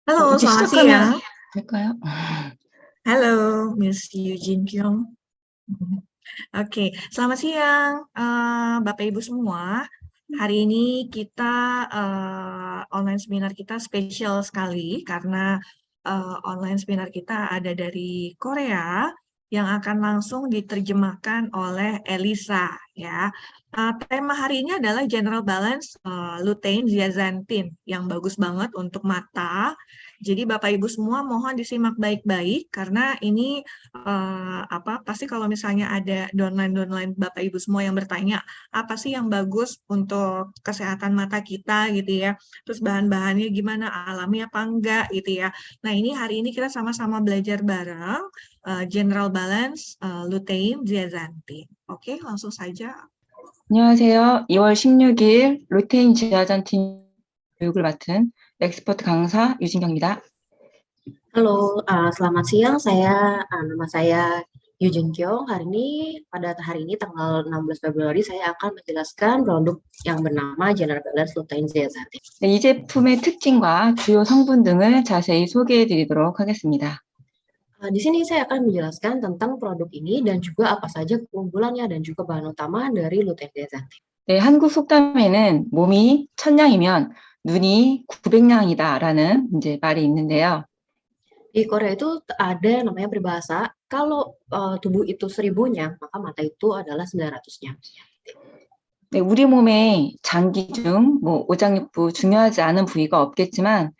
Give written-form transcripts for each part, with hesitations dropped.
Halo, 이제 selamat 시작하면 siang. 될까요? Halo, Miss Eugene Kyung. Oke, selamat siang, Bapak Ibu semua. Hari ini kita online seminar kita spesial sekali karena online seminar kita ada dari Korea yang akan langsung diterjemahkan oleh Elisa ya. Tema hari ini adalah General Balance Lutein Zeaxanthin yang bagus banget untuk mata. Jadi Bapak Ibu semua mohon disimak baik-baik karena ini pasti kalau misalnya ada downline Bapak Ibu semua yang bertanya, apa sih yang bagus untuk kesehatan mata kita gitu ya. Terus bahan-bahannya gimana, alami apa enggak gitu ya. Nah, ini hari ini kita sama-sama belajar bareng General Balance Lutein Zeaxanthin. Oke, langsung saja. 안녕하세요. 2월 16일 루테인 지아잔틴 교육을 맡은 엑스퍼트 강사 유진경입니다. Halo, selamat siang. Nama saya Yu Jun Kyung. Pada hari ini tanggal 16 Februari saya akan menjelaskan produk yang bernama General Balance Lutein Zeaxanthin. 네, 이 제품의 특징과 주요 성분 등을 자세히 소개해 드리도록 하겠습니다. Di sini saya akan menjelaskan tentang produk ini dan juga apa saja keunggulannya dan juga bahan utama dari Lutein Zeaxanthin. 네, 한국 속담에는 몸이 천냥이면 눈이 900냥이다라는 이제 말이 있는데요. Di Korea itu ada namanya peribahasa, kalau tubuh itu 1000 nyang, maka mata itu adalah 900 nyang. 네, 우리 몸에 장기 중 오장육부 중요하지 않은 부위가 없겠지만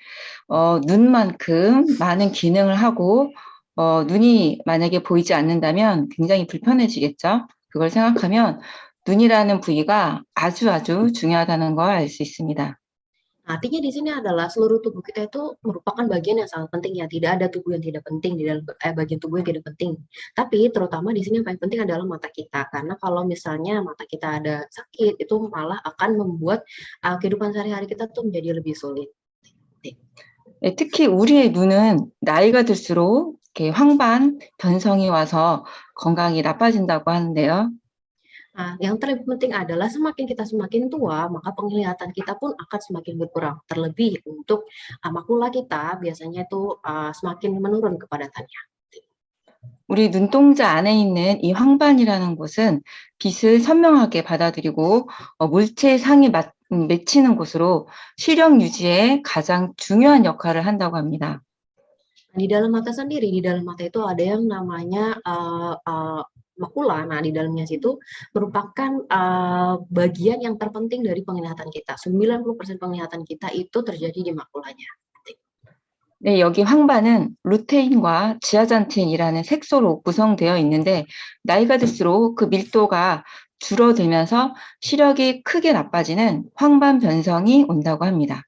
눈만큼 많은 기능을 하고 눈이 만약에 보이지 않는다면 굉장히 불편해지겠죠. 그걸 생각하면 눈이라는 부위가 아주 중요하다는 걸 알 수 있습니다. Artinya di sini adalah seluruh tubuh kita itu merupakan bagian yang sangat penting ya. Tidak ada tubuh yang tidak penting di dalam bagian tubuh yang tidak penting. Tapi terutama di sini yang paling penting adalah mata kita. Karena kalau misalnya mata kita ada sakit, itu malah akan membuat kehidupan sehari-hari kita tuh menjadi lebih sulit. 네, 특히 우리의 눈은 나이가 들수록 이렇게 황반 변성이 와서 건강이 나빠진다고 하는데요. Nah, yang terlebih penting adalah semakin tua, maka penglihatan kita pun akan semakin berkurang. Terlebih untuk makula kita biasanya itu semakin menurun kepadatannya. 우리 눈동자 안에 있는 이 황반이라는 곳은 빛을 선명하게 받아들이고 물체상에 맺히는 곳으로 시력 유지에 가장 중요한 역할을 한다고 합니다. Di dalam mata sendiri, di dalam mata itu ada yang namanya makula. Nah, di dalamnya situ merupakan bagian yang terpenting dari penglihatan kita. 90% penglihatan kita itu terjadi di makulanya. 네, 여기 황반은 루테인과 지아잔틴이라는 색소로 구성되어 있는데 나이가 들수록 그 밀도가 줄어들면서 시력이 크게 나빠지는 황반 변성이 온다고 합니다.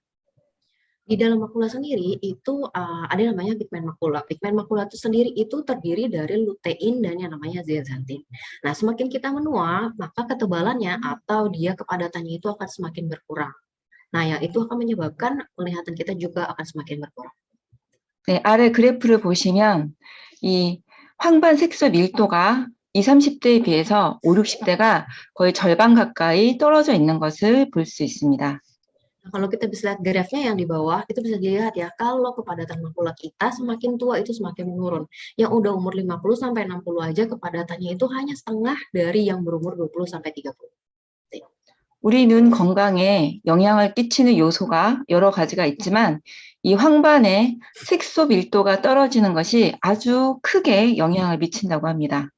Di dalam makula sendiri itu ada namanya pigmen makula. Pigmen makula itu sendiri itu terdiri dari lutein dan yang namanya zeaxanthin. Nah, semakin kita menua, maka ketebalannya atau dia kepadatannya itu akan semakin berkurang. Nah, yang itu akan menyebabkan penglihatan kita juga akan semakin berkurang. 네, 아래 그래프를 보시면 이 황반 색소 밀도가 20, 30대에 비해서 5, 60대가 거의 절반 가까이 떨어져 있는 것을 볼 수 있습니다. Nah, kalau kita bisa lihat grafnya yang di bawah, itu bisa dilihat ya, kalau kepadatan makula kita semakin tua itu semakin menurun. Yang udah umur 50 sampai 60 aja kepadatannya itu hanya setengah dari yang berumur 20 sampai 30. 우리 눈 건강에 영향을 끼치는 요소가 여러 가지가 있지만 이 황반의 색소 밀도가 떨어지는 것이 아주 크게 영향을 미친다고 합니다.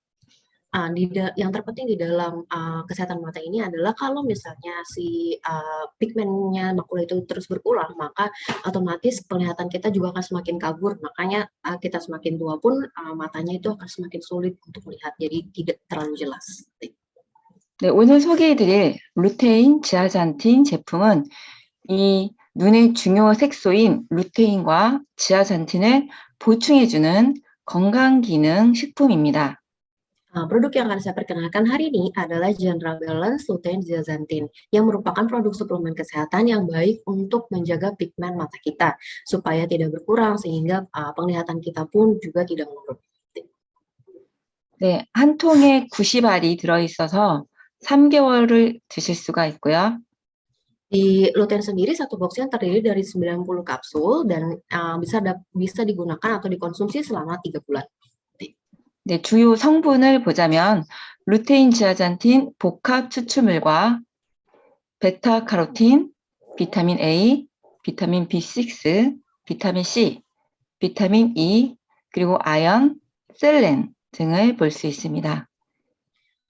Yang terpenting di dalam kesehatan mata ini adalah kalau misalnya si pigmennya makula itu terus berkurang, maka otomatis penglihatan kita juga akan semakin kabur. Makanya kita semakin tua pun matanya itu akan semakin sulit untuk melihat, jadi tidak terlalu jelas. 네, 오늘 소개해드릴 루테인 지아잔틴 제품은 이 눈의 중요 색소인 루테인과 지아잔틴을 보충해주는 건강기능 식품입니다. Produk yang akan saya perkenalkan hari ini adalah General Balance Lutein Zeaxanthin yang merupakan produk suplemen kesehatan yang baik untuk menjaga pigmen mata kita supaya tidak berkurang sehingga penglihatan kita pun juga tidak menurun. 네, 한 통에 90알이 들어있어서 3개월을 드실 수가 있고요. Di lutein sendiri satu boxnya terdiri dari 90 kapsul dan bisa digunakan atau dikonsumsi selama 3 bulan. 네, 주요 성분을 보자면 루테인, 지아잔틴, 복합 추출물과 베타카로틴, 비타민 A, 비타민 B6, 비타민 C, 비타민 E, 그리고 아연, 셀렌 등을 볼 수 있습니다.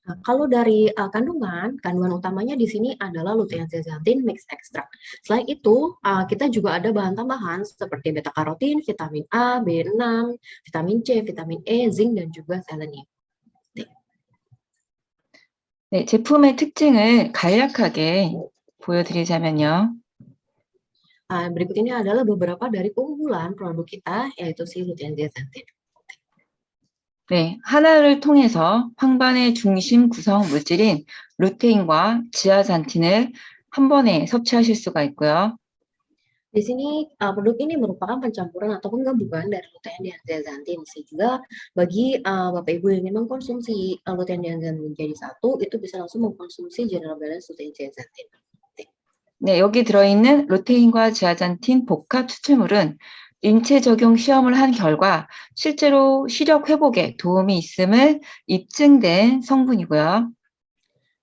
Nah, kalau dari kandungan utamanya di sini adalah lutein zeaxanthin mix extract. Selain itu, kita juga ada bahan tambahan seperti beta karotin, vitamin A, B6, vitamin C, vitamin E, zinc, dan juga selenium. 네, 제품의 특징을 간략하게 보여드리자면요. Berikut ini adalah beberapa dari keunggulan produk kita, yaitu si lutein zeaxanthin. 네, 하나를 통해서 황반의 중심 구성 물질인 루테인과 지아잔틴을 한 번에 섭취하실 수가 있고요. Di sini produk ini merupakan pencampuran atau penggabungan dari lutein dan zeaxanthin, sehingga bagi Bapak Ibu yang ingin mengkonsumsi lutein dan zeaxanthin menjadi satu, itu bisa langsung mengkonsumsi General Balance lutein zeaxanthin. 네, 여기 들어있는 루테인과 지아잔틴 복합 추출물은 인체 적용 시험을 한 결과 실제로 시력 회복에 도움이 있음을 입증된 성분이고요.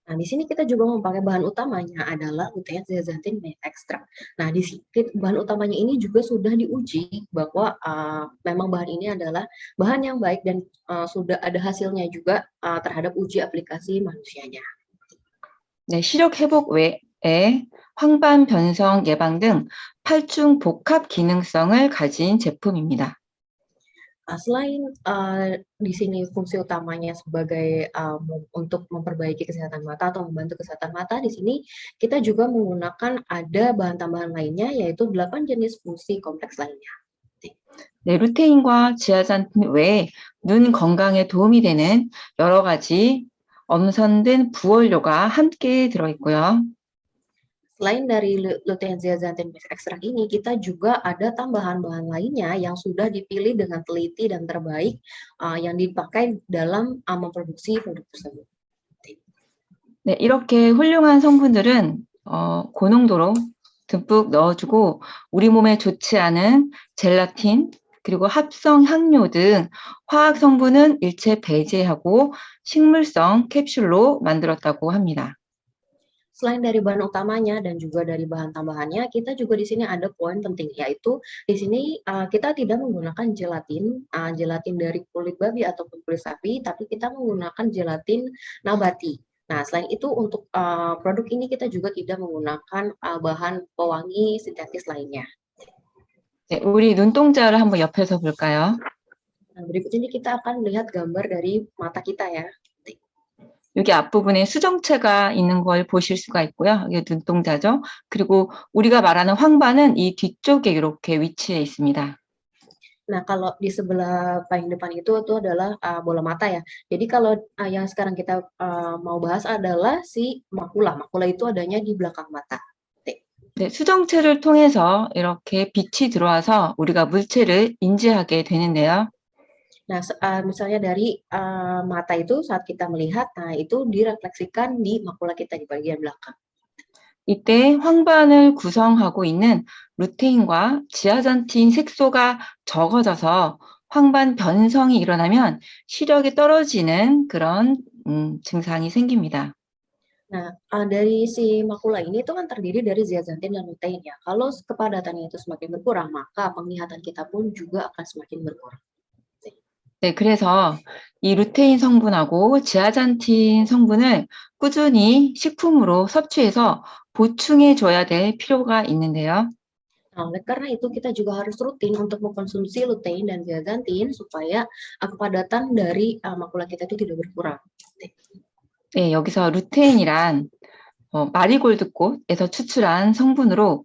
Nah, di sini kita juga memakai bahan utamanya adalah lutein zeaxanthin mix extract. Nah, bahan utamanya ini juga sudah diuji bahwa memang bahan ini adalah bahan yang baik dan sudah ada hasilnya juga terhadap uji aplikasi manusianya. 네, 시력 회복 외에 황반 변성 예방 등 8중 복합 기능성을 가진 제품입니다. Selain di sini fungsi utamanya sebagai untuk memperbaiki kesehatan mata atau membantu kesehatan mata, di sini kita juga menggunakan ada bahan tambahan lainnya, yaitu 8 jenis fungsi kompleks lainnya. 네, 루테인과 지아잔틴 외에 눈 건강에 도움이 되는 여러 가지 엄선된 부원료가 함께 들어있고요. Selain dari lutein zeaxanthin mix extract ini, kita juga ada tambahan bahan lainnya yang sudah dipilih dengan teliti dan terbaik yang dipakai dalam memproduksi produk tersebut. 네, 이렇게 훌륭한 성분들은 고농도로 듬뿍 넣어주고 우리 몸에 좋지 않은 젤라틴 그리고 합성 향료 등 화학 성분은 일체 배제하고 식물성 캡슐로 만들었다고 합니다. Selain dari bahan utamanya dan juga dari bahan tambahannya, kita juga di sini ada poin penting, yaitu di sini kita tidak menggunakan gelatin dari kulit babi ataupun kulit sapi, tapi kita menggunakan gelatin nabati. Nah, selain itu untuk produk ini kita juga tidak menggunakan bahan pewangi sintetis lainnya. 네, 우리 눈동자를 한번 옆에서 볼까요? Nah, berikut ini kita akan melihat gambar dari mata kita ya. 여기 앞부분에 수정체가 있는 걸 보실 수가 있고요. 이게 눈동자죠. 그리고 우리가 말하는 황반은 이 뒤쪽에 이렇게 위치해 있습니다. Nah, kalau di sebelah paling depan itu adalah bola mata ya. Jadi kalau yang sekarang kita mau bahas adalah si makula. Makula itu adanya di belakang mata. 네, 수정체를 통해서 이렇게 빛이 들어와서 우리가 물체를 인지하게 되는데요. Nah, misalnya dari mata itu saat kita melihat, nah itu direfleksikan di makula kita di bagian belakang. 이때 황반을 구성하고 있는 루테인과 지아잔틴 색소가 적어져서 황반 변성이 일어나면 시력이 떨어지는 그런 증상이 생깁니다. Nah, dari si makula ini itu kan terdiri dari zeaxanthin dan lutein ya. Kalau kepadatannya itu semakin berkurang, maka penglihatan kita pun juga akan semakin berkurang. 네, 그래서 이 루테인 성분하고 지아잔틴 성분을 꾸준히 식품으로 섭취해서 보충해 줘야 될 필요가 있는데요. Nah, oleh karena itu kita juga harus rutin untuk mengkonsumsi lutein dan zeaxanthin supaya kepadatan dari makula kita itu tidak berkurang. 네, 여기서 루테인이란 마리골드꽃에서 추출한 성분으로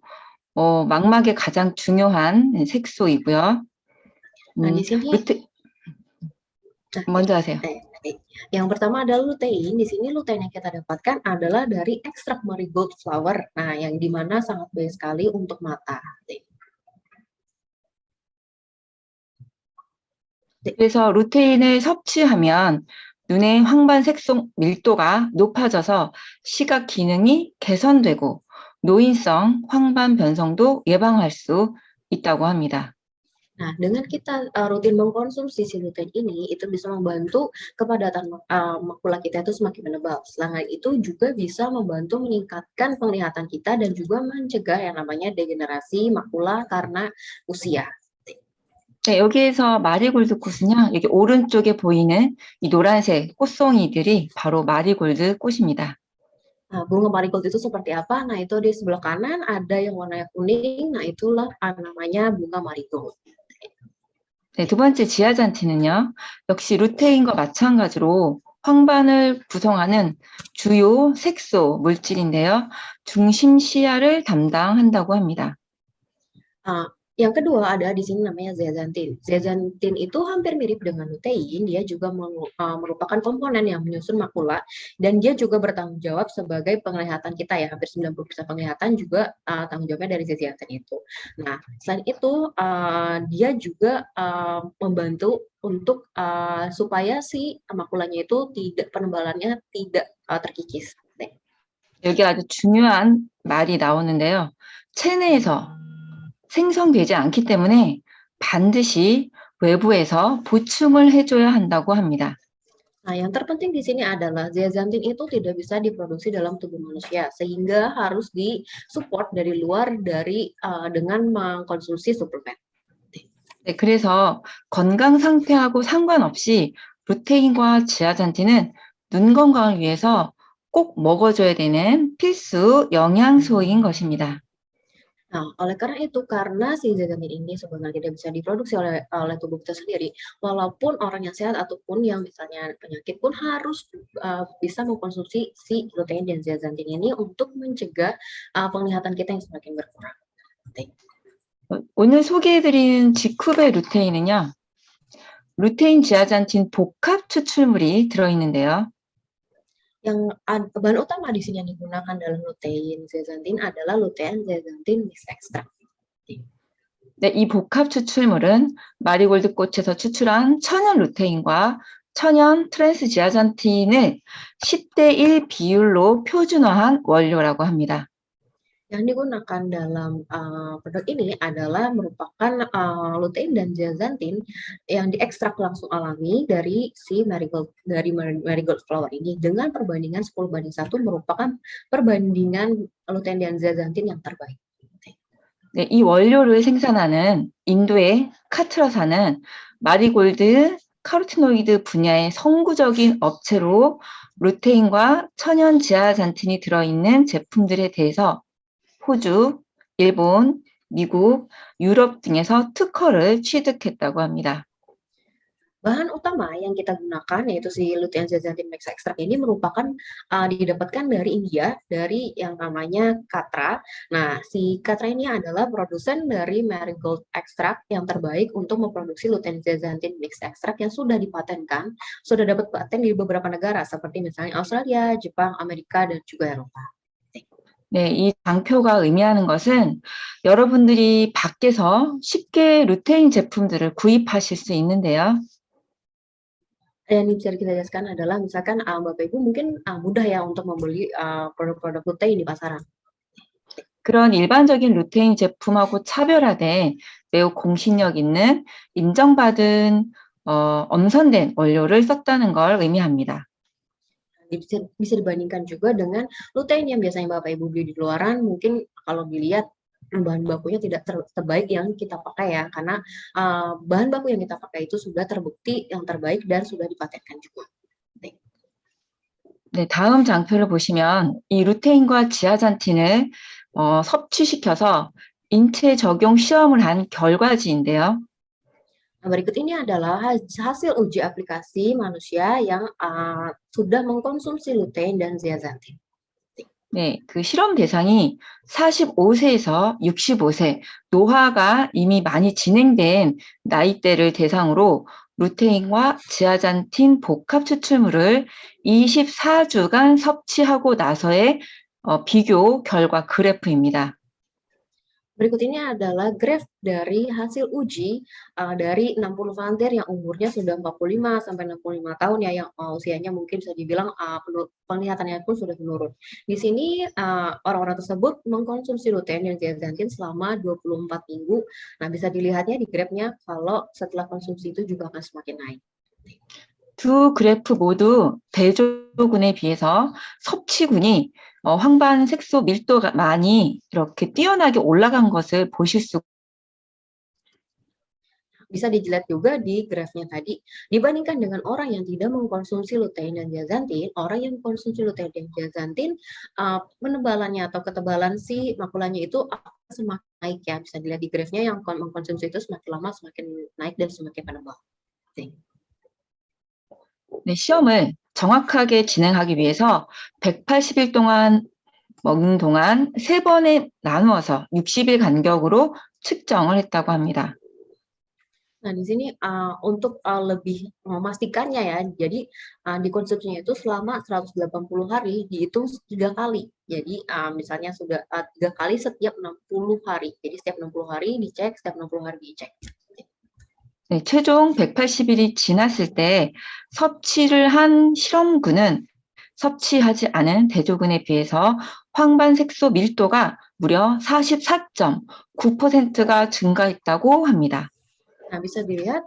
망막에 가장 중요한 색소이고요. Nah, di sini 먼저 하세요. yang pertama adalah lutein. Di sini lutein yang kita dapatkan adalah dari ekstrak marigold flower. Nah, yang dimana sangat baik sekali untuk mata. 그래서 루테인을 섭취하면 눈의 황반 색소 밀도가 높아져서 시각 기능이 개선되고 노인성 황반 변성도 예방할 수 있다고 합니다. Nah, dengan kita rutin mengkonsumsi si lutein ini, itu bisa membantu kepadatan makula kita itu semakin menebal. Selain itu juga bisa membantu meningkatkan penglihatan kita dan juga mencegah yang namanya degenerasi makula karena usia. 네, 여기에서 마리골드 꽃은요, 여기 오른쪽에 보이는 이 노란색 꽃송이들이 바로 마리골드 꽃입니다. Nah, bunga marigold itu seperti apa? Nah, itu di sebelah kanan ada yang warnanya kuning. Nah, itulah namanya bunga marigold. 네, 두 번째 지아잔틴은요, 역시 루테인과 마찬가지로 황반을 구성하는 주요 색소 물질인데요, 중심 시야를 담당한다고 합니다. Yang kedua ada di sini namanya zeaxanthin. Zeaxanthin itu hampir mirip dengan lutein, dia juga merupakan komponen yang menyusun makula dan dia juga bertanggung jawab sebagai penglihatan kita ya, hampir 90% penglihatan juga tanggung jawabnya dari zeaxanthin itu. Nah, selain itu dia juga membantu untuk supaya si makulanya itu penebalannya tidak terkikis. 여기 아주 중요한 말이 나오는데요. 체내에서 생성되지 않기 때문에 반드시 외부에서 보충을 해줘야 한다고 합니다. Nah, yang terpenting di sini adalah zeaxanthin itu tidak bisa diproduksi dalam tubuh manusia, sehingga harus disupport dari luar dengan mengkonsumsi suplemen. 네, 그래서 건강 상태하고 상관없이 루테인과 지아잔틴은 눈 건강을 위해서 꼭 먹어줘야 되는 필수 영양소인 것입니다. Nah, oleh karena itu, karena si zeaxanthin ini sebenarnya tidak bisa diproduksi oleh tubuh kita sendiri, walaupun orang yang sehat ataupun yang misalnya penyakit pun harus bisa mengkonsumsi si lutein dan zeaxanthin ini untuk mencegah penglihatan kita yang semakin berkurang. 오늘 소개해드린 지쿠베 루테인은요, 루테인 지아잔틴 복합 추출물이 들어있는데요. Yang bahan utama di sini yang digunakan dalam lutein zeaxanthin adalah lutein zeaxanthin mix extract. 네, 이 복합 추출물은 마리골드 꽃에서 추출한 천연 루테인과 천연 트랜스 지아잔틴을 10대1 비율로 표준화한 원료라고 합니다. Yang digunakan dalam produk ini adalah merupakan lutein dan zeaxanthin yang diekstrak langsung alami dari si marigold flower ini dengan perbandingan 10:1 merupakan perbandingan lutein dan zeaxanthin yang terbaik. 네, 이 원료를 생산하는 인도의 카트라사는 마리골드 카로티노이드 분야의 선구적인 업체로 루테인과 천연 지아잔틴이 들어있는 제품들에 대해서 호주, 일본, 미국, 유럽 등에서 특허를 취득했다고 합니다. Bahan utama yang kita gunakan yaitu si lutein zeaxanthin mix extract ini merupakan didapatkan dari India, dari yang namanya Katra. Nah, si Katra ini adalah produsen dari marigold extract yang terbaik untuk memproduksi lutein zeaxanthin mix extract yang sudah dipatenkan, sudah dapat paten di beberapa negara seperti misalnya Australia, Jepang, Amerika, dan juga Eropa. 네, 이 장표가 의미하는 것은 여러분들이 밖에서 쉽게 루테인 제품들을 구입하실 수 있는데요. Yang bisa kita jelaskan adalah misalkan Bapak Ibu mungkin mudah ya untuk membeli produk-produk lutein di pasaran. 그런 일반적인 루테인 제품하고 차별화돼 매우 공신력 있는 인정받은 엄선된 원료를 썼다는 걸 의미합니다. Bisa dibandingkan juga dengan lutein yang biasanya Bapak Ibu beli di luaran, mungkin kalau dilihat bahan bakunya tidak terbaik yang kita pakai ya, karena bahan baku yang kita pakai itu sudah terbukti yang terbaik dan sudah dipatenkan juga. 네, 다음 장표를 보시면 이 루테인과 지아잔틴을 섭취시켜서 인체 적용 시험을 한 결과지인데요. Nah, berikut ini adalah hasil uji aplikasi manusia yang sudah mengkonsumsi lutein dan zeaxanthin. 네, 그 실험 대상이 45세에서 65세, 노화가 이미 많이 진행된 나이대를 대상으로 루테인과 지아잔틴 복합 추출물을 24주간 섭취하고 나서의 비교 결과 그래프입니다. Berikut ini adalah graf dari hasil uji dari 60 volunteer yang umurnya sudah 45 sampai 65 tahun ya, yang usianya mungkin bisa dibilang penglihatannya pun sudah menurun. Di sini orang-orang tersebut mengkonsumsi lutein dan zeaxanthin selama 24 minggu. Nah, bisa dilihatnya di grafnya kalau setelah konsumsi itu juga akan semakin naik. 두 그래프 모두 대조군에 비해서 섭취군이 황반 색소 밀도가 많이 이렇게 뛰어나게 올라간 것을 보실 수. Bisa dilihat juga di grafnya tadi, dibandingkan dengan orang yang tidak mengkonsumsi lutein dan zeaxanthin, orang yang mengkonsumsi lutein dan zeaxanthin, penebalannya atau ketebalan si makulanya itu akan semakin naik ya. Bisa dilihat di grafnya yang mengkonsumsi itu semakin lama semakin naik dan semakin penebal. 네, 시험을 정확하게 진행하기 위해서 180일 동안 먹는 동안 3번에 나누어서 60일 간격으로 측정을 했다고 합니다. Nah, di sini untuk lebih memastikannya ya, jadi dikonsumsinya itu selama 180 hari dihitung 3 kali. Jadi misalnya sudah 3 kali setiap 60 hari. Jadi setiap 60 hari dicek, setiap 60 hari dicek. 네, 최종 180일이 지났을 때 섭취를 한 실험군은 섭취하지 않은 대조군에 비해서 황반색소 밀도가 무려 44.9%가 증가했다고 합니다. Nah, bisa dilihat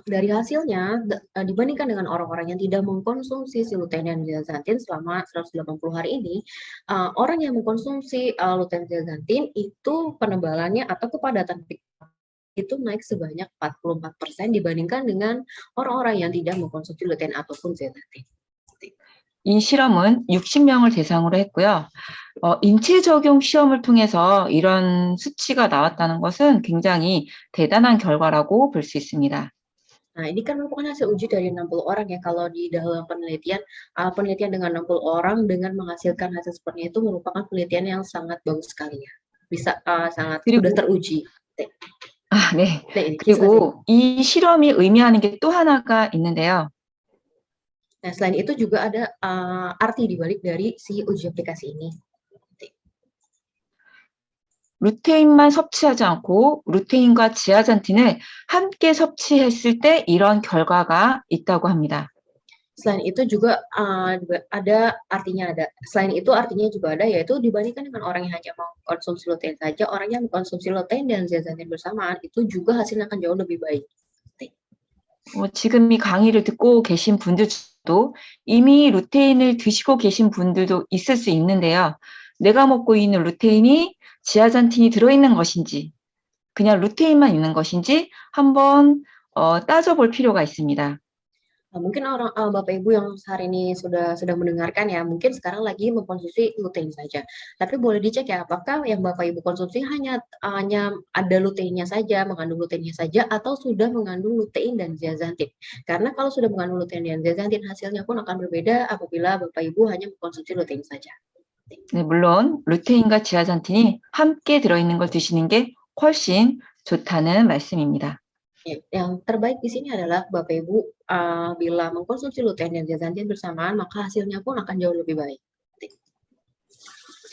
dari hasilnya dibandingkan dengan orang-orang yang tidak mengkonsumsi si lutein dan zeaxanthin selama 180 hari ini, orang yang mengkonsumsi lutein dan zeaxanthin itu penebalannya atau kepadatan itu naik sebanyak 44% dibandingkan dengan orang-orang yang tidak mengkonsumsi lutein ataupun zeaxanthin. 이 실험은 60명을 대상으로 했고요. 인체 적용 시험을 통해서 이런 수치가 나왔다는 것은 굉장히 대단한 결과라고 볼 수 있습니다. Nah, ini kan merupakan hasil uji dari 60 orang ya. Kalau di dalam penelitian dengan 60 orang dengan menghasilkan hasil seperti itu merupakan penelitian yang sangat bagus sekali ya. Bisa sangat sudah teruji. 네. 그리고 이 실험이 의미하는 게 또 하나가 있는데요. Nah, selain itu juga ada arti dibalik dari si uji aplikasi ini. 루테인만 섭취하지 않고 루테인과 지아잔틴을 함께 섭취했을 때 이런 결과가 있다고 합니다. Selain itu juga ada artinya ada. Selain itu artinya juga ada, yaitu dibandingkan dengan orang yang hanya mengkonsumsi lutein saja, orang yang mengkonsumsi lutein dan zeaxanthin bersamaan itu juga hasilnya akan jauh lebih baik. 지금 이 강의를 듣고 계신 분들도 이미 루테인을 드시고 계신 분들도 있을 수 있는데요. 내가 먹고 있는 루테인이 지아잔틴이 들어있는 것인지 그냥 루테인만 있는 것인지 한번 따져볼 필요가 있습니다. Mungkin Bapak Ibu yang hari ini sudah mendengarkan ya, mungkin sekarang lagi mengkonsumsi lutein saja. Tapi boleh dicek ya, apakah yang Bapak Ibu konsumsi hanya ada luteinnya saja, mengandung luteinnya saja, atau sudah mengandung lutein dan zeaxanthin. Karena kalau sudah mengandung lutein dan zeaxanthin, hasilnya pun akan berbeda apabila Bapak Ibu hanya mengkonsumsi lutein saja. 네, 물론 루테인과 지아잔틴이 함께 들어있는 걸 드시는 게 훨씬 좋다는 말씀입니다. Yang terbaik di sini adalah Bapak Ibu bila mengkonsumsi lutein dan zeaxanthin bersamaan, maka hasilnya pun akan jauh lebih baik.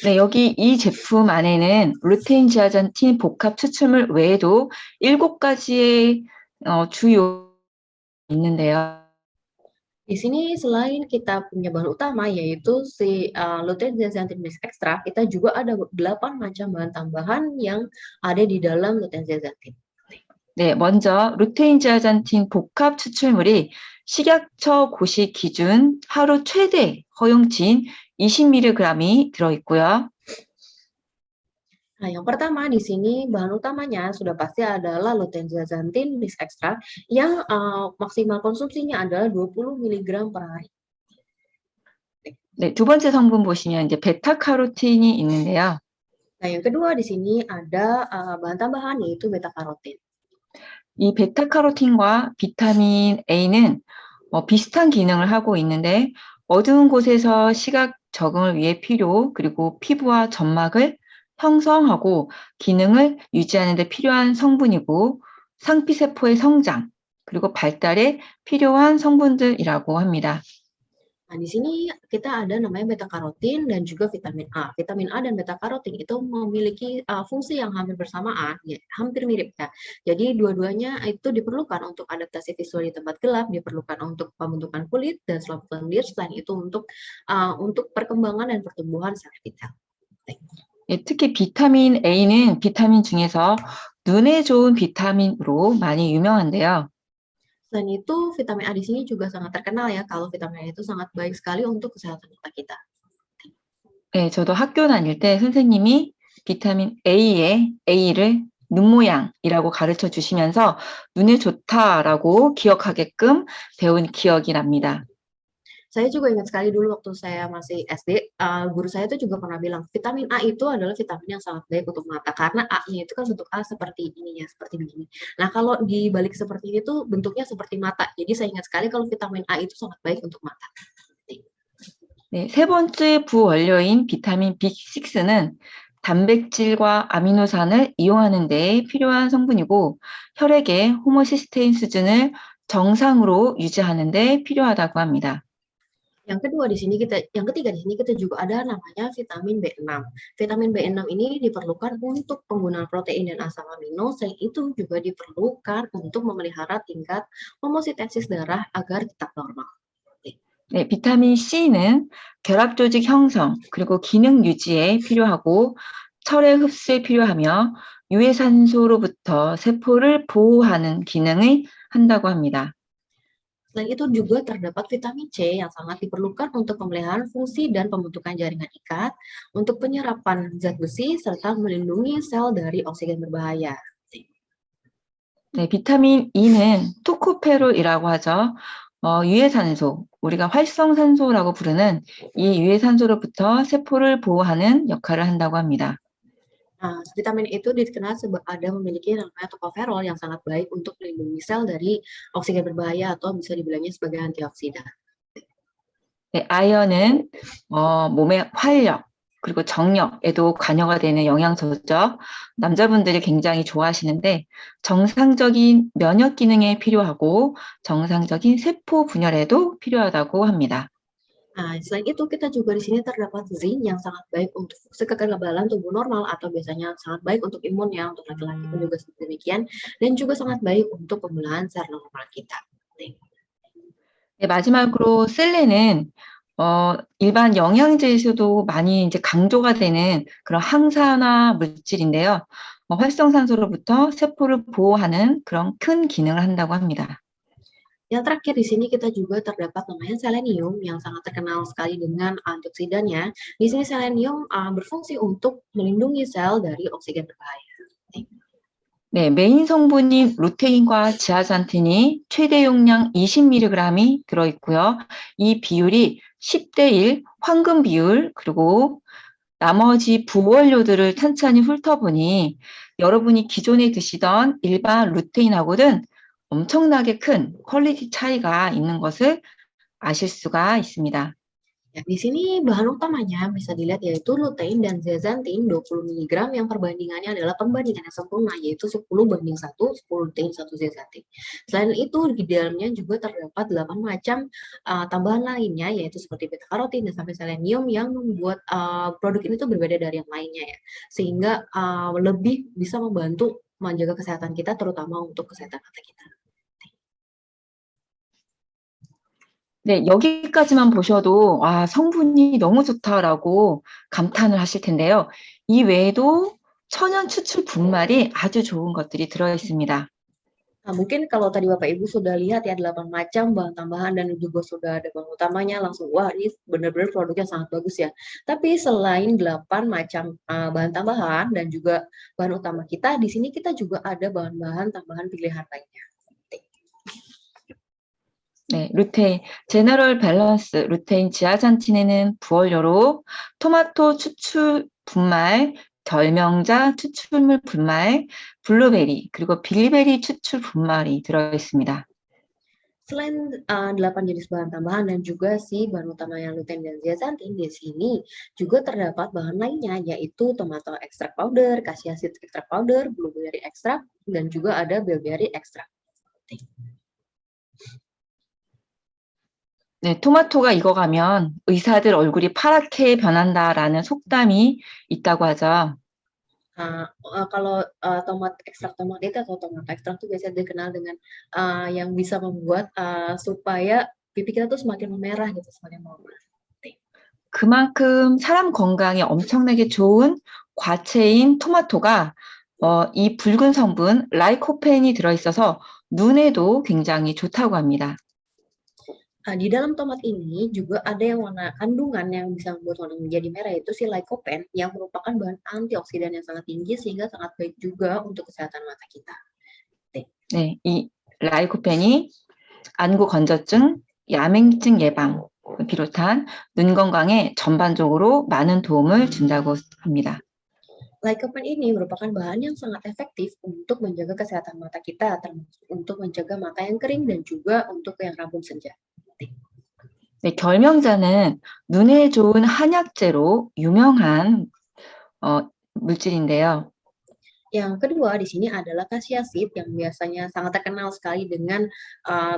네, 여기 이 제품 안에는 루테인 지아잔틴 복합 추출물 외에도 7가지의 주요 있는데요. Di sini selain kita punya bahan utama yaitu si lutein zeaxanthin mix extract, kita juga ada 8 macam bahan tambahan yang ada di dalam lutein zeaxanthin. 네, 먼저 루테인 지아잔틴 복합 추출물이 식약처 고시 기준 하루 최대 허용치인 20mg이 들어있고요. Nah, yang pertama di sini bahan utamanya sudah pasti adalah lutein zeaxanthin mix extract yang maksimal konsumsinya adalah 20 mg per hari. 네, 두 번째 성분 보시면 이제 베타카로틴이 있는데요. Nah, yang kedua di sini ada bahan tambahan yaitu beta karotin. 이 베타카로틴과 비타민 A는 비슷한 기능을 하고 있는데 어두운 곳에서 시각 적응을 위해 필요, 그리고 피부와 점막을 형성하고 기능을 유지하는 데 필요한 성분이고 상피세포의 성장, 그리고 발달에 필요한 성분들이라고 합니다. Nah, di sini kita ada namanya beta karotin dan juga vitamin A. Vitamin A dan beta karotin itu memiliki fungsi yang hampir bersamaan, ya, hampir mirip ya. Jadi dua-duanya itu diperlukan untuk adaptasi visual di tempat gelap, diperlukan untuk pembentukan kulit dan selaput lendir, selain itu untuk perkembangan dan pertumbuhan sel vital. 네, 특히 비타민 A는 비타민 중에서 눈에 좋은 비타민으로 많이 유명한데요. Selain itu, vitamin A di sini juga sangat terkenal ya, kalau vitamin A itu sangat baik sekali untuk kesehatan mata kita. 네, 저도 학교 다닐 때 선생님이 비타민 A의 A를 눈 모양이라고 가르쳐 주시면서 눈에 좋다라고 기억하게끔 배운 기억이 납니다. Saya juga ingat sekali dulu waktu saya masih SD, guru saya itu juga pernah bilang, vitamin A itu adalah vitamin yang sangat baik untuk mata, karena A-nya itu kan bentuk A seperti ini ya, seperti begini. Nah, kalau dibalik seperti ini tuh bentuknya seperti mata. Jadi saya ingat sekali kalau vitamin A itu sangat baik untuk mata. 네, 세 번째 부원료인 비타민 B6는 단백질과 아미노산을 이용하는 데 필요한 성분이고 혈액의 호모시스테인 수준을 정상으로 유지하는 데 필요하다고 합니다. Yang ketiga di sini kita juga ada namanya vitamin B6. Vitamin B6 ini diperlukan untuk penggunaan protein dan asam amino, selain itu juga diperlukan untuk memelihara tingkat homosintesis darah agar tetap normal. 네, 비타민 C는 결합 조직 형성 그리고 기능 유지에 필요하고 철의 흡수에 필요하며 유해산소로부터 세포를 보호하는 기능을 한다고 합니다. Selain itu juga terdapat vitamin C yang sangat diperlukan untuk pemeliharaan fungsi dan pembentukan jaringan ikat, untuk penyerapan zat besi, serta melindungi sel dari oksigen berbahaya. 네, 비타민 E는 토코페롤이라고 하죠. 유해산소, 우리가 활성산소라고 부르는 이 유해산소로부터 세포를 보호하는 역할을 한다고 합니다. Nah, vitamin itu dikenal ada memiliki namanya tokoferol yang sangat baik untuk melindungi sel dari oksigen berbahaya atau bisa dibilangnya sebagai antioksidan. 네, 아연은 몸의 활력 그리고 정력에도 관여가 되는 영양소죠. 남자분들이 굉장히 좋아하시는데 정상적인 면역 기능에 필요하고 정상적인 세포 분열에도 필요하다고 합니다. Nah, selain itu kita juga di sini terdapat zinc yang sangat baik untuk fungsi kekebalan tubuh normal atau biasanya sangat baik untuk imun ya, untuk laki-laki pun juga seperti demikian, dan juga sangat baik untuk pembelahan sel normal kita. 네, 마지막으로 셀레는 일반 영양제에서도 많이 이제 강조가 되는 그런 항산화 물질인데요. 활성산소로부터 세포를 보호하는 그런 큰 기능을 한다고 합니다. Yang terakhir di sini kita juga terdapat namanya selenium yang sangat terkenal sekali dengan antioksidannya. Di sini selenium berfungsi untuk melindungi sel dari oksigen berbahaya. 네, 메인 성분인 루테인과 지아잔틴이 최대 용량 20mg이 들어있고요. 이 비율이 10대1 황금 비율, 그리고 나머지 부원료들을 찬찬히 훑어보니 여러분이 기존에 드시던 일반 루테인하고는 엄청나게 큰 퀄리티 차이가 있는 것을 아실 수가 있습니다. Ya, di sini bahan utamanya bisa dilihat yaitu lutein dan zeaxanthin 20 mg yang perbandingannya adalah pembandingan yang sempurna yaitu 10:1, 10 lutein, 1 zeaxanthin. Selain itu di dalamnya juga terdapat 8 macam tambahan lainnya yaitu seperti beta karotin dan sampai selenium yang membuat produk ini tuh berbeda dari yang lainnya ya. Sehingga lebih bisa membantu menjaga kesehatan kita terutama untuk kesehatan mata kita. 네, 여기까지만 보셔도 성분이 너무 좋다라고 감탄을 하실 텐데요. 이 외에도 천연 추출 분말이 아주 좋은 것들이 들어있습니다. Nah, mungkin kalau tadi Bapak Ibu sudah lihat ya 8 macam bahan tambahan dan juga sudah ada bahan utamanya langsung wah ini benar-benar produknya sangat bagus ya. Tapi selain 8 macam bahan tambahan dan juga bahan utama kita, di sini kita juga ada bahan-bahan tambahan pilihan lainnya. 네, 루테인, 제너럴 밸런스 루테인 지아잔틴에는 부원료로 토마토 추출 분말, 결명자 추출물 분말, 블루베리, 그리고 빌리베리 추출 분말이 들어있습니다. Selain 8 jenis bahan tambahan dan juga si bahan utama yang lutein dan zeaxanthin, di sini juga terdapat bahan lainnya yaitu tomato extract powder, cassia seed extract powder, blueberry extract, dan juga ada bilberry extract. 네, 토마토가 익어가면 의사들 얼굴이 파랗게 변한다라는 속담이 있다고 하죠. Kalau ekstrak tomat itu atau tomat ekstrak itu biasanya dikenal dengan yang bisa membuat supaya pipi kita tuh semakin memerah gitu, semakin memerah. 그만큼 사람 건강에 엄청나게 좋은 과채인 토마토가 이 붉은 성분 라이코펜이 들어있어서 눈에도 굉장히 좋다고 합니다. Di dalam tomat ini juga ada yang kandungan yang bisa membuat warna menjadi merah, yaitu si lycopene yang merupakan bahan antioksidan yang sangat tinggi sehingga sangat baik juga untuk kesehatan mata kita. 네, 이 라이코펜이 안구 건조증, 야맹증 예방 비롯한 눈 건강에 전반적으로 많은 도움을 준다고 합니다. Lycopene ini merupakan bahan yang sangat efektif untuk menjaga kesehatan mata kita, termasuk untuk mencegah mata yang kering dan juga untuk yang rampung senja. 네, 결명자는 눈에 좋은 한약재로 유명한 물질인데요. Yang kedua di sini adalah cassia seed yang biasanya sangat terkenal sekali dengan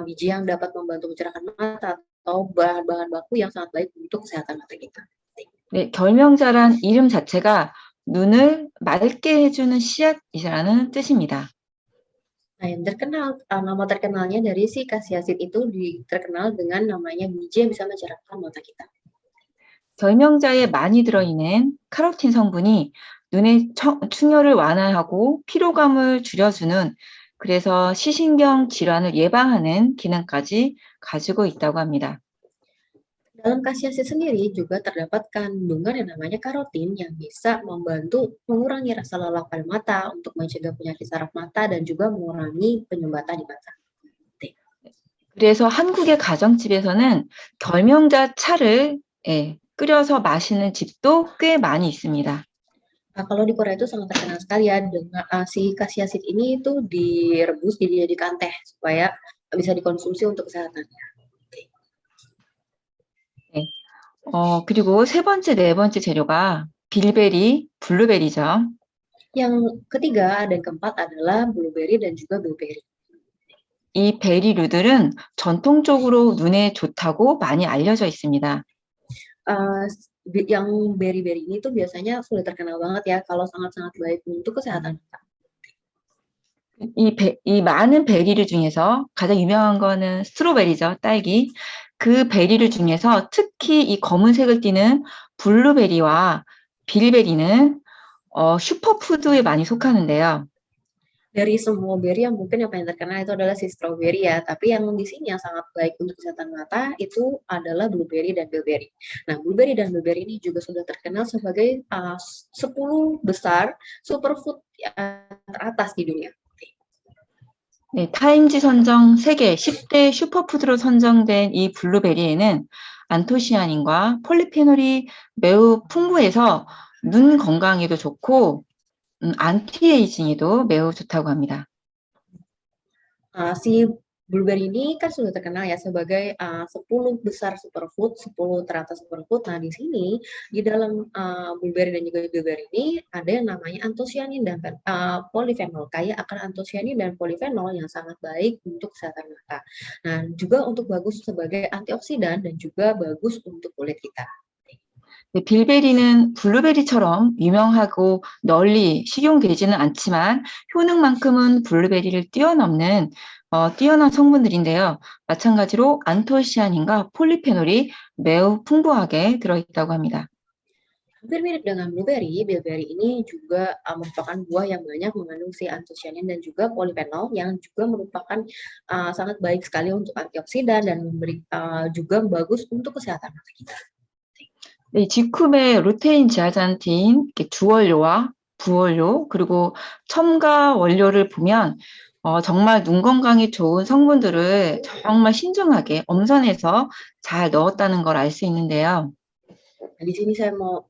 biji yang dapat membantu mencerahkan mata atau bahan-bahan baku yang sangat baik untuk kesehatan mata kita. 네, 결명자란 이름 자체가 눈을 맑게 해주는 씨앗이라는 뜻입니다. Nah, yang terkenal, nama terkenalnya dari si cassia seed itu terkenal dengan namanya biji yang bisa mencerahkan mata kita. 결명자에 많이 들어있는 카로틴 성분이 눈의 충혈을 완화하고 피로감을 줄여주는 그래서 시신경 질환을 예방하는 기능까지 가지고 있다고 합니다. Dalam cassia seed sendiri juga terdapat kandungan yang namanya karotin yang bisa membantu mengurangi rasa lelah pada mata, untuk mencegah penyakit saraf mata dan juga mengurangi penyumbatan di mata. 그래서 한국의 가정집에서는 결명자 차를 끓여서 마시는 집도 꽤 많이 있습니다. Kalau di Korea itu sangat terkenal sekali ya dengan si cassia seed ini itu direbus dijadikan teh supaya bisa dikonsumsi untuk kesehatannya. 그리고 세 번째, 네 번째 재료가 빌베리, 블루베리죠. Yang ketiga dan keempat adalah blueberry dan juga blueberry. 이 베리류들은 전통적으로 눈에 좋다고 많이 알려져 있습니다. Yang berry-berry ini tuh biasanya sudah terkenal banget ya kalau sangat-sangat baik untuk kesehatan mata. 이 많은 베리류 중에서 가장 유명한 거는 스트로베리죠, 딸기. 그 베리류 중에서 특히 이 검은색을 띠는 블루베리와 빌베리는 슈퍼푸드에 많이 속하는데요. Dari semua berry yang mungkin yang paling terkenal itu adalah si strawberry ya, tapi yang di sini yang sangat baik untuk kesehatan mata itu adalah blueberry dan bilberry. Nah, blueberry dan bilberry ini juga sudah terkenal sebagai 10 besar superfood teratas di dunia. 네, 타임지 선정 세계 10대 슈퍼푸드로 선정된 이 블루베리에는 안토시아닌과 폴리페놀이 매우 풍부해서 눈 건강에도 좋고 안티에이징에도 매우 좋다고 합니다. Si blueberry ini kan sudah terkenal ya sebagai 10 besar superfood, 10 teratas superfood. Nah, di sini di dalam blueberry dan juga bilberry ini ada yang namanya antosianin dan polifenol, kaya akan antosianin dan polifenol yang sangat baik untuk kesehatan mata. Nah, juga untuk bagus sebagai antioksidan dan juga bagus untuk kulit kita. 네, 빌베리는 블루베리처럼 유명하고 널리 식용되지는 않지만 효능만큼은 블루베리를 뛰어넘는 뛰어난 성분들인데요. 마찬가지로 안토시아닌과 폴리페놀이 매우 풍부하게 들어있다고 합니다. Hampir mirip dengan blueberry, bilberry ini juga merupakan buah yang banyak mengandung si antosianin dan juga polifenol yang juga merupakan sangat baik sekali untuk antioksidan dan memberi juga bagus untuk kesehatan mata kita. 네, 지쿰의 루테인 지아잔틴 주원료와 부원료 그리고 첨가 원료를 보면 정말 눈 건강에 좋은 성분들을 정말 신중하게 엄선해서 잘 넣었다는 걸 알 수 있는데요. Di sini saya mau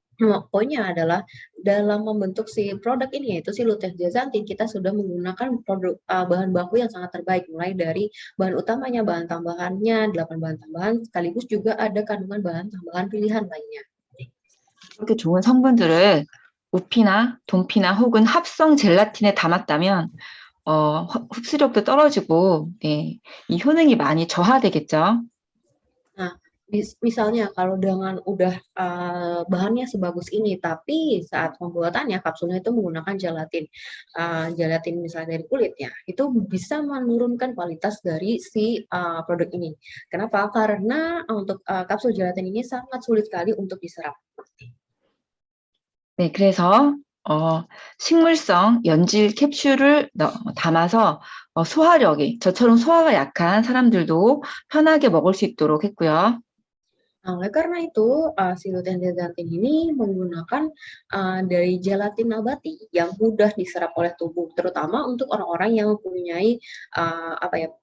poinnya adalah dalam membentuk si produk ini yaitu si lutein zeaxanthin, kita sudah menggunakan produk bahan baku yang sangat terbaik, mulai dari bahan utamanya, bahan tambahannya, 8 bahan tambahan, sekaligus juga ada kandungan bahan tambahan pilihan lainnya. 그렇게 좋은 성분들을 우피나 돈피나 혹은 합성 젤라틴에 담았다면 흡수력도 떨어지고 네, 이 효능이 많이 저하되겠죠. Nah, Misalnya kalau dengan udah bahannya sebagus ini, tapi saat pembuatannya kapsulnya itu menggunakan gelatin misalnya dari kulit ya, itu bisa menurunkan kualitas dari si produk ini. Kenapa? Karena untuk kapsul gelatin ini sangat sulit sekali untuk diserap. 네, 그래서 식물성 연질 캡슐을 담아서 소화력이 저처럼 소화가 약한 사람들도 편하게 먹을 수 있도록 했고요. Nah, oleh karena itu, si lutein zeaxanthin ini menggunakan dari gelatin nabati yang mudah diserap oleh tubuh, terutama untuk orang-orang yang mempunyai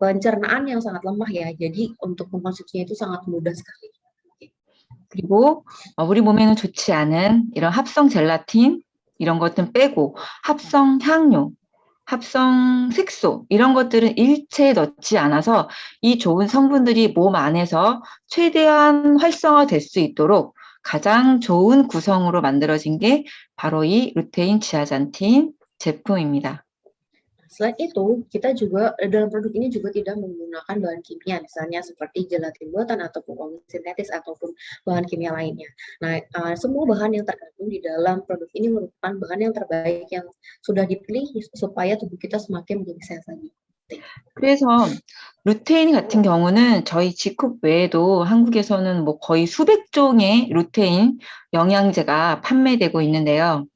pencernaan yang sangat lemah ya. Jadi untuk mengkonsumsinya itu sangat mudah sekali. 그리고 우리 몸에는 좋지 않은 이런 합성 젤라틴 이런 것들은 빼고 합성 향료, 합성 색소 이런 것들은 일체 넣지 않아서 이 좋은 성분들이 몸 안에서 최대한 활성화될 수 있도록 가장 좋은 구성으로 만들어진 게 바로 이 루테인 지아잔틴 제품입니다. Selain itu, kita juga dalam produk ini juga tidak menggunakan bahan kimia, misalnya seperti gelatin buatan ataupun komik sintetis ataupun bahan kimia lainnya. Nah, semua bahan yang terkandung di dalam produk ini merupakan bahan yang terbaik yang sudah dipilih supaya tubuh kita semakin menjadi sehat lagi. 그래서 루테인 같은 경우는 저희 지쿱 외에도 한국에서는 뭐 거의 수백 종의 루테인 영양제가 판매되고 있는데요.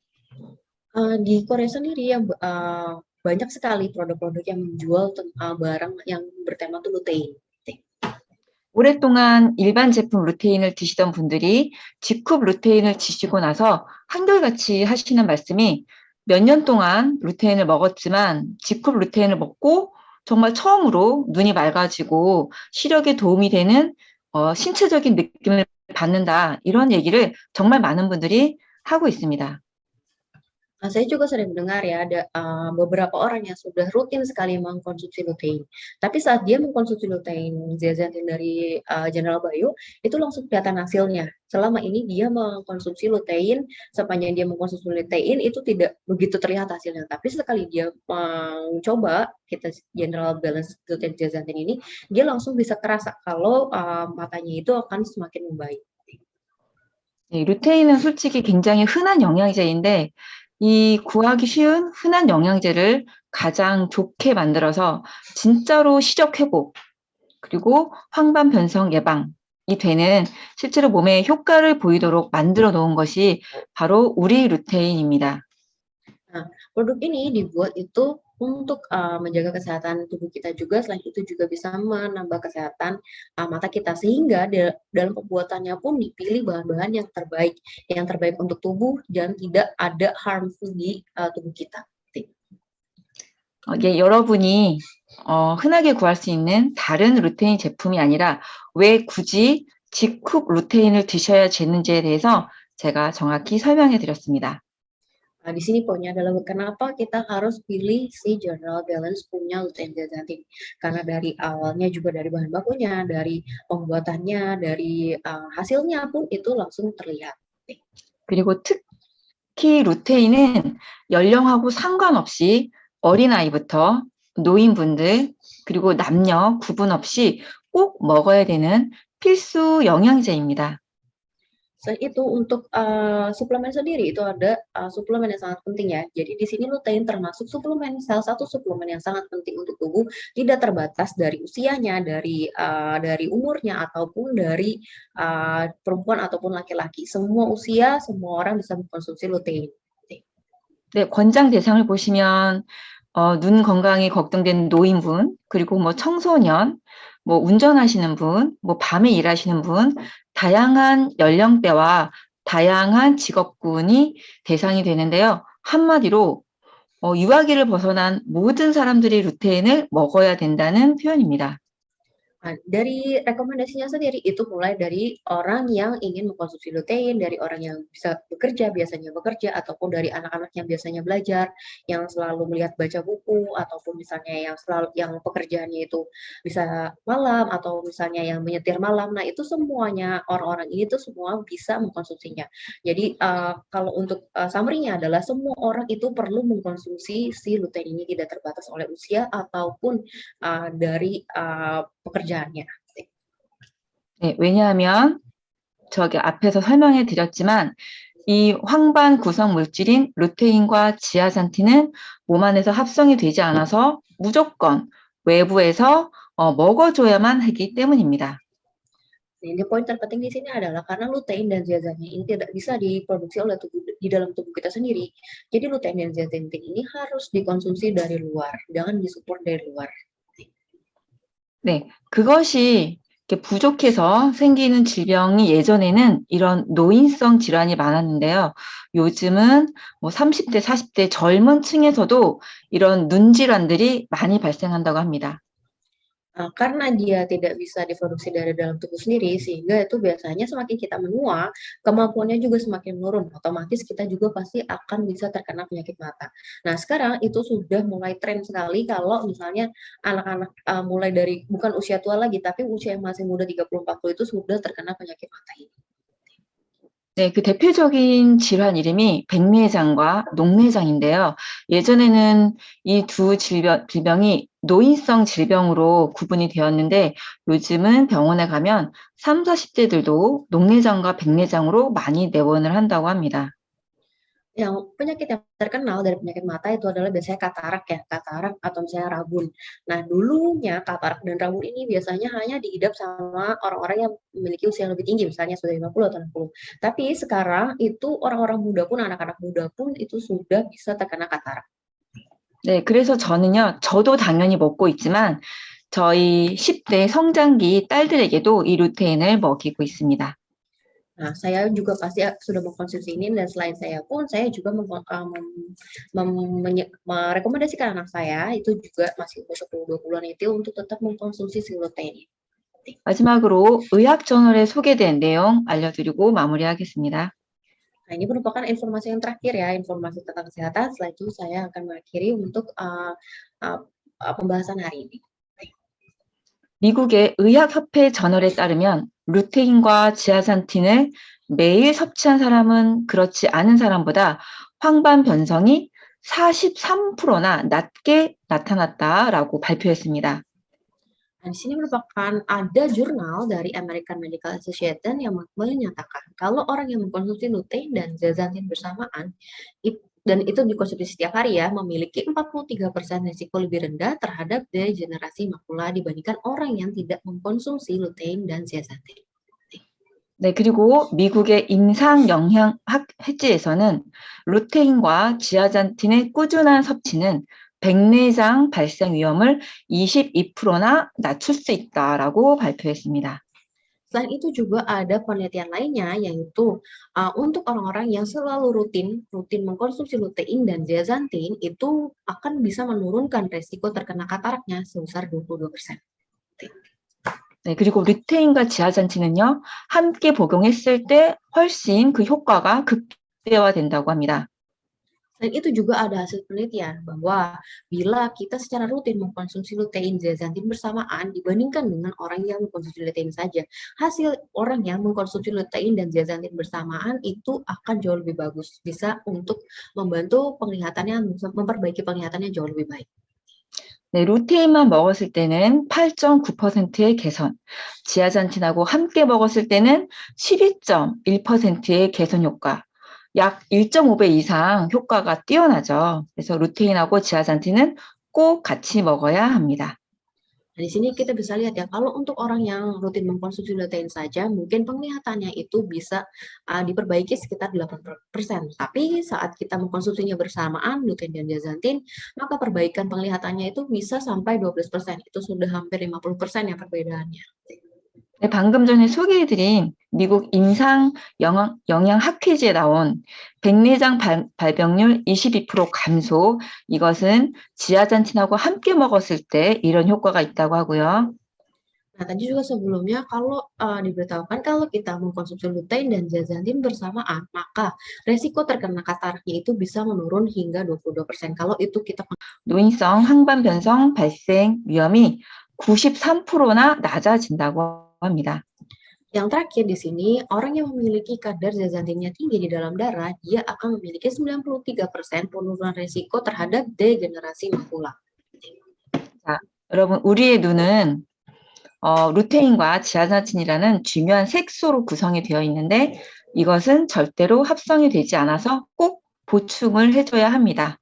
Di Korea sendiri yang banyak sekali produk-produk yang menjual barang yang bertema tuh lutein. 오랫동안 일반 제품 루테인을 드시던 분들이 지쿱 루테인을 드시고 나서 한결같이 하시는 말씀이 몇 년 동안 루테인을 먹었지만 지쿱 루테인을 먹고 정말 처음으로 눈이 맑아지고 시력에 도움이 되는 신체적인 느낌을 받는다. 이런 얘기를 정말 많은 분들이 하고 있습니다. Saya juga sering mendengar ya, ada beberapa orang yang sudah rutin sekali mengkonsumsi lutein. Tapi saat dia mengkonsumsi lutein zeaxanthin dari General Bio, itu langsung kelihatan hasilnya. Selama ini dia mengkonsumsi lutein, sepanjang dia mengkonsumsi lutein itu tidak begitu terlihat hasilnya. Tapi sekali dia mencoba kita General Balance lutein zeaxanthin ini, dia langsung bisa kerasa kalau matanya itu akan semakin membaik. 네, 루테인은 솔직히 굉장히 흔한 영양제인데 이 구하기 쉬운 흔한 영양제를 가장 좋게 만들어서 진짜로 시력 회복 그리고 황반 변성 예방이 되는 실제로 몸에 효과를 보이도록 만들어 놓은 것이 바로 우리 루테인입니다. Produk ini dibuat itu untuk menjaga kesehatan tubuh kita juga, selain itu juga bisa menambah kesehatan mata kita, sehingga dalam pembuatannya pun dipilih bahan-bahan yang terbaik untuk tubuh dan tidak ada harmful di tubuh kita. 여러분이 흔하게 구할 수 있는 다른 루테인 제품이 아니라 왜 굳이 지쿱 루테인을 드셔야 되는지에 대해서 제가 정확히 설명해 드렸습니다. Di sini poinnya adalah kenapa kita harus pilih si General Balance punya lutein zeaxanthin. Karena dari awalnya juga dari bahan bakunya, dari pembuatannya, dari hasilnya pun itu langsung terlihat. 그리고 특히 루테인은 연령하고 상관없이 어린아이부터 노인분들 그리고 남녀 구분 없이 꼭 먹어야 되는 필수 영양제입니다. Selain itu untuk suplemen sendiri itu ada suplemen yang sangat penting ya. Jadi di sini lutein termasuk salah satu suplemen yang sangat penting untuk tubuh, tidak terbatas dari usianya, dari umurnya ataupun dari perempuan ataupun laki-laki. Semua usia, semua orang bisa mengkonsumsi lutein. 네, 권장 대상을 보시면 눈 건강이 걱정되는 노인분, 그리고 뭐 청소년, 뭐 운전하시는 분, 뭐 밤에 일하시는 분, 다양한 연령대와 다양한 직업군이 대상이 되는데요. 한마디로 유아기를 벗어난 모든 사람들이 루테인을 먹어야 된다는 표현입니다. Nah, dari rekomendasinya sendiri itu mulai dari orang yang ingin mengkonsumsi lutein, dari orang yang bisa biasanya bekerja, ataupun dari anak-anak yang biasanya belajar, yang selalu melihat baca buku, ataupun misalnya yang pekerjaannya itu bisa malam, atau misalnya yang menyetir malam. Nah, itu semuanya orang-orang ini tuh semua bisa mengkonsumsinya. Jadi kalau untuk summary-nya adalah semua orang itu perlu mengkonsumsi si lutein ini, tidak terbatas oleh usia ataupun dari pekerjaannya. 네, 왜냐하면 저기 앞에서 설명해 드렸지만 이 황반 구성 물질인 루테인과 지아산틴은 몸 안에서 합성이 되지 않아서 mujokkon 외부에서 먹어줘야만 하기 때문입니다. Nah, ini poin terpenting di sini adalah karena lutein dan zeaxanthin ini tidak bisa diproduksi oleh tubuh di dalam tubuh kita sendiri. Jadi lutein dan zeaxanthin ini harus dikonsumsi dari luar, jangan disupport dari luar. 네, 그것이 이렇게 부족해서 생기는 질병이 예전에는 이런 노인성 질환이 많았는데요. 요즘은 뭐 30대, 40대 젊은 층에서도 이런 눈 질환들이 많이 발생한다고 합니다. Karena dia tidak bisa diproduksi dari dalam tubuh sendiri, sehingga itu biasanya semakin kita menua, kemampuannya juga semakin menurun. Otomatis kita juga pasti akan bisa terkena penyakit mata. Nah, sekarang itu sudah mulai tren sekali kalau misalnya anak-anak mulai dari bukan usia tua lagi, tapi usia yang masih muda 30-40 itu sudah terkena penyakit mata ini. 네, 그 대표적인 질환 이름이 백내장과 녹내장인데요. 예전에는 이 두 질병이 노인성 질병으로 구분이 되었는데 요즘은 병원에 가면 3, 40대들도 녹내장과 백내장으로 많이 내원을 한다고 합니다. Yang penyakit yang terkenal dari penyakit mata itu adalah biasanya katarak ya, katarak atau misalnya rabun. Nah, dulunya katarak dan rabun ini biasanya hanya diidap sama orang-orang yang memiliki usia lebih tinggi, misalnya sudah 50 atau 60. Tapi sekarang itu orang-orang muda pun, anak-anak muda pun itu sudah bisa terkena katarak. 네, 그래서 저도 당연히 먹고 있지만 저희 10대 성장기 딸들에게도 이 루테인을 먹이고 있습니다. Nah, saya juga pasti sudah mengkonsumsi ini dan selain saya pun saya juga merekomendasikan anak saya itu juga masih umur 10-20 itu untuk tetap mengkonsumsi si lutein. 마지막으로 의학저널에 소개된 내용 알려드리고 마무리하겠습니다. Nah, ini merupakan informasi yang terakhir ya, informasi tentang kesehatan. Setelah itu saya akan mengakhiri untuk pembahasan hari ini. 미국의 의학협회 저널에 따르면 루테인과 지아산틴을 매일 섭취한 사람은 그렇지 않은 사람보다 황반 변성이 43%나 낮게 나타났다라고 발표했습니다. Nah, di sini merupakan ada jurnal dari American Medical Association yang menyatakan kalau orang yang mengkonsumsi lutein dan zeaxanthin bersamaan dan itu dikonsumsi setiap hari ya, memiliki 43% risiko lebih rendah terhadap degenerasi makula dibandingkan orang yang tidak mengkonsumsi lutein dan zeaxanthin. 네, 그리고 미국의 임상영양학 회지에서는 루테인과 지아잔틴의 꾸준한 섭취는 백내장 발생 위험을 22%나 낮출 수 있다라고 발표했습니다. Selain itu juga ada penelitian lainnya yaitu untuk orang-orang yang selalu rutin mengkonsumsi lutein dan zeaxanthin itu akan bisa menurunkan resiko terkena kataraknya sebesar 22%. 네, 그리고 루테인과 지아잔틴은요, 함께 복용했을 때 훨씬 그 효과가 극대화된다고 합니다. Selain itu juga ada hasil penelitian bahwa bila kita secara rutin mengkonsumsi lutein zeaxanthin bersamaan dibandingkan dengan orang yang mengkonsumsi lutein saja, hasil orang yang mengkonsumsi lutein dan zeaxanthin bersamaan itu akan jauh lebih bagus, bisa untuk membantu penglihatannya, memperbaiki penglihatannya jauh lebih baik. 네, 루테인만 먹었을 때는 8.9%의 개선, 지아잔틴하고 함께 먹었을 때는 12.1%의 개선 효과, 약 1.5배 이상 효과가 뛰어나죠. 그래서 루테인하고 지아잔틴은 꼭 같이 먹어야 합니다. Nah, di sini kita bisa lihat ya, kalau untuk orang yang rutin mengkonsumsi lutein saja, mungkin penglihatannya itu bisa diperbaiki sekitar 8%. Tapi saat kita mengkonsumsinya bersamaan, lutein dan zeaxanthin, maka perbaikan penglihatannya itu bisa sampai 12%. Itu sudah hampir 50% ya perbedaannya. 네, 방금 전에 소개해드린 미국 임상영양학회지에 나온 백내장 발병률 22% 감소, 이것은 지아잔틴하고 함께 먹었을 때 이런 효과가 있다고 하고요. Nah, tadi juga sebelumnya kalau diberitahukan kalau kita mengkonsumsi lutein dan zeaxanthin bersamaan, maka resiko terkena kataraknya itu bisa menurun hingga 22%. Kalau itu kita 노인성 황반 변성 발생 위험이 93%나 낮아진다고 합니다. Yang terakhir di sini, orang yang memiliki kadar zeaxanthinnya tinggi di dalam darah, dia akan memiliki 93% penurunan risiko terhadap degenerasi makula. 자, 여러분, 우리의 눈은 루테인과 지아잔틴이라는 중요한 색소로 구성이 되어 있는데 이것은 절대로 합성이 되지 않아서 꼭 보충을 해줘야 합니다.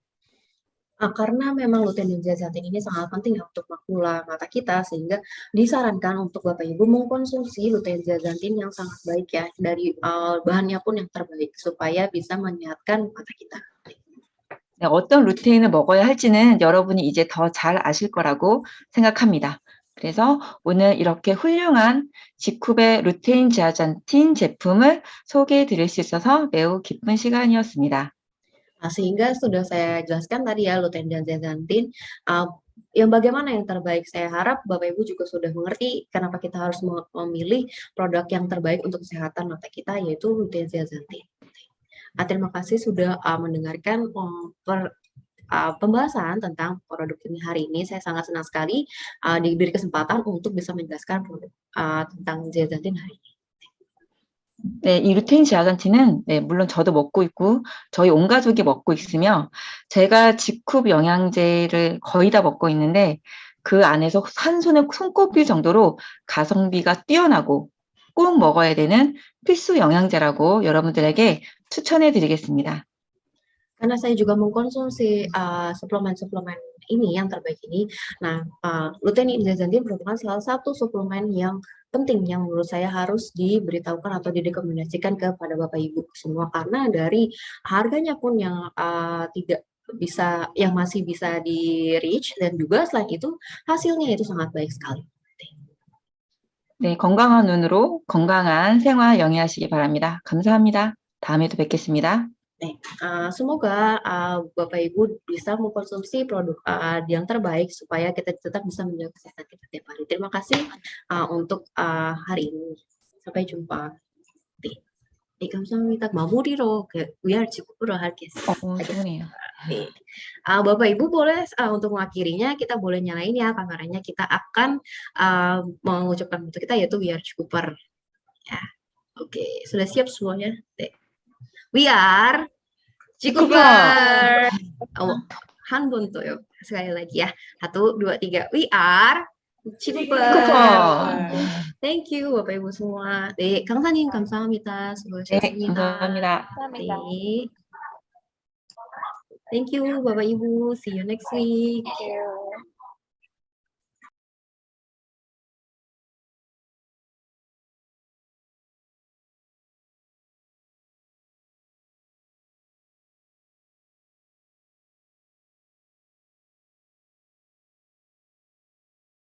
Karena memang lutein dan zeaxanthin ini sangat penting ya untuk makula mata kita, sehingga disarankan untuk Bapak Ibu mengkonsumsi lutein zeaxanthin yang sangat baik ya, dari bahannya pun yang terbaik, supaya bisa menyehatkan mata kita. 네, 어떤 루테인을 먹어야 할지는 여러분이 이제 더 잘 아실 거라고 생각합니다. 그래서 오늘 이렇게 훌륭한 지쿱의 루테인 지아잔틴 제품을 소개해 드릴 수 있어서 매우 기쁜 시간이었습니다. Nah, sehingga sudah saya jelaskan tadi ya lutein dan zeaxanthin, yang bagaimana yang terbaik. Saya harap Bapak Ibu juga sudah mengerti kenapa kita harus memilih produk yang terbaik untuk kesehatan mata kita, yaitu lutein zeaxanthin. Terima kasih sudah mendengarkan pembahasan tentang produk ini hari ini. Saya sangat senang sekali diberi kesempatan untuk bisa menjelaskan produk tentang zeaxanthin hari ini. 네, 이 루테인 지아잔틴은 물론 저도 먹고 있고 저희 온 가족이 먹고 있으며 제가 지쿱 영양제를 거의 다 먹고 있는데 그 안에서 한 손에 손꼽힐 정도로 가성비가 뛰어나고 꼭 먹어야 되는 필수 영양제라고 여러분들에게 추천해 드리겠습니다. Karena saya juga mengkonsumsi suplemen-suplemen ini yang terbaik ini. Nah, lutein dan zeaxanthin merupakan salah satu suplemen yang penting yang menurut saya harus diberitahukan atau direkomendasikan kepada Bapak Ibu semua, karena dari harganya pun yang tidak bisa, yang masih bisa di reach, dan juga selain itu hasilnya itu sangat baik sekali. 네, 건강한 눈으로 건강한 생활 영위하시기 바랍니다. 감사합니다. 다음에도 뵙겠습니다. Semoga Bapak Ibu bisa mengkonsumsi produk yang terbaik supaya kita tetap bisa menjaga kesehatan kita tiap hari. Terima kasih untuk hari ini. Sampai jumpa. 네, 감사합니다. 마무리로 위아래 직구로 하겠습니다. 좋네요. 네. Bapak Ibu boleh untuk mengakhirinya kita boleh nyalain ya kameranya. Kita akan mengucapkan untuk kita yaitu We Are Cikuper. Ya. Oke, sudah siap semuanya? We are Cikuper. 한 번 더요. sekali lagi ya. 1, 2, 3. We are Cikuper. Thank you Bapak Ibu semua. 네, 강사님 감사합니다. 수고하셨습니다. 감사합니다. 네. Thank you Bapak Ibu. See you next week.